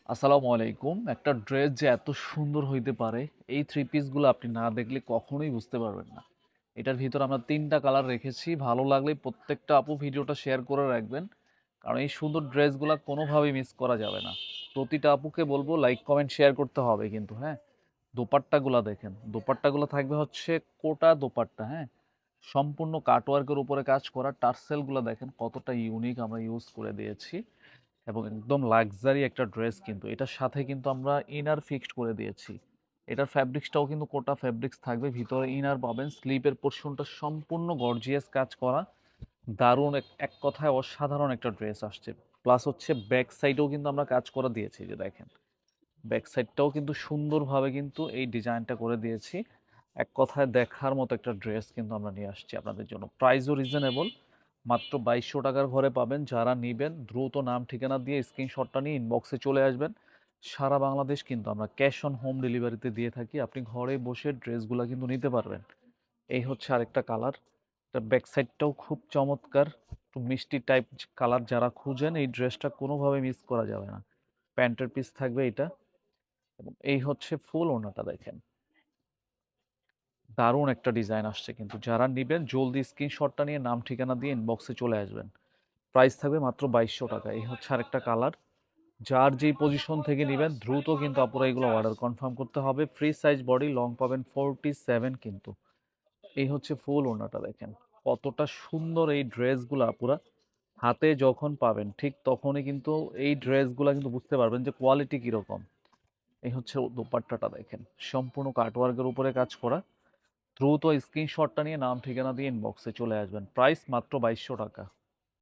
আসসালামু আলাইকুম। একটা ড্রেস যে এত সুন্দর হইতে পারে, এই থ্রি পিসগুলো আপনি না দেখলে কখনোই বুঝতে পারবেন না। এটার ভিতর আমরা ৩টা কালার রেখেছি। ভালো লাগলে প্রত্যেকটা আপু ভিডিওটা শেয়ার করে রাখবেন। কারণ এই সুন্দর ড্রেসগুলা কোনোভাবেই মিস করা যাবে না। প্রতিটা আপুকে বলবো লাইক, কমেন্ট, শেয়ার করতে হবে কিন্তু, হ্যাঁ? দোপাট্টাগুলা দেখেন। দোপাট্টাগুলো থাকবে হচ্ছে কোটা দোপাট্টা, হ্যাঁ? সম্পূর্ণ কাটওয়ার্কের উপরে কাজ করা। টার্সেলগুলো দেখেন কতটা ইউনিক আমরা ইউজ করে দিয়েছি। এবং একদম লাক্সারি একটা ড্রেস কিন্তু এটার সাথে কিন্তু আমরা ইনার ফিক্সড করে দিয়েছি। এটার ফ্যাব্রিক্সটাও কিন্তু কোটা ফ্যাব্রিক্স থাকবে, ভিতরে ইনার পাবেন, স্লিপের পোর্শনটা সম্পূর্ণ গর্জিয়াস কাজ করা। দারুণ এক এক কথায় অসাধারণ একটা ড্রেস আসছে। প্লাস হচ্ছে ব্যাক সাইডেও কিন্তু আমরা কাজ করে দিয়েছি, যে দেখেন ব্যাক সাইডটাও কিন্তু সুন্দরভাবে কিন্তু এই ডিজাইনটা করে দিয়েছি। এক কথায় দেখার মতো একটা ড্রেস কিন্তু আমরা নিয়ে আসছি আপনাদের জন্য। প্রাইসও রিজনেবল, মাত্র 2200 টাকার ঘরে পাবেন। যারা নিবেন দ্রুত নাম ঠিকানা দিয়ে স্ক্রিনশটটা নিয়ে ইনবক্সে চলে আসবেন। সারা বাংলাদেশ কিন্তু আমরা ক্যাশ অন হোম ডেলিভারিতে দিয়ে থাকি। আপনি ঘরে বসে ড্রেসগুলো কিন্তু নিতে পারবেন। এই হচ্ছে আরেকটা কালার। এটা ব্যাক সাইডটাও খুব চমৎকার, একটু মিষ্টি টাইপ কালার। যারা খুঁজেন এই ড্রেসটা কোনোভাবে মিস করা যাবে না। প্যান্টের পিস থাকবে এটা, এবং এই হচ্ছে ফুল ওড়নাটা দেখেন। দারুণ একটা ডিজাইন আসছে কিন্তু, যারা নিবেন জলদি স্ক্রিনশটটা নিয়ে নাম ঠিকানা দিয়ে ইনবক্সে চলে আসবেন। প্রাইস থাকবে মাত্র 2200 টাকা। এই হচ্ছে আরেকটা কালার। যার যেই পজিশন থেকে নেবেন দ্রুত কিন্তু আপুরা এগুলো অর্ডার কনফার্ম করতে হবে। ফ্রি সাইজ বডি, লং পাবেন 47 কিন্তু। এই হচ্ছে ফুল ওড়নাটা দেখেন কতটা সুন্দর। এই ড্রেসগুলো আপুরা হাতে যখন পাবেন ঠিক তখনই কিন্তু এই ড্রেসগুলো কিন্তু বুঝতে পারবেন যে কোয়ালিটি কীরকম। এই হচ্ছে দোপাট্টাটা দেখেন, সম্পূর্ণ কাটওয়ার্কের উপরে কাজ করা। দ্রুত স্ক্রিনশটটা নিয়ে নাম ঠিকানা দিয়ে ইনবক্সে চলে আসবেন। প্রাইস মাত্র 2200 টাকা।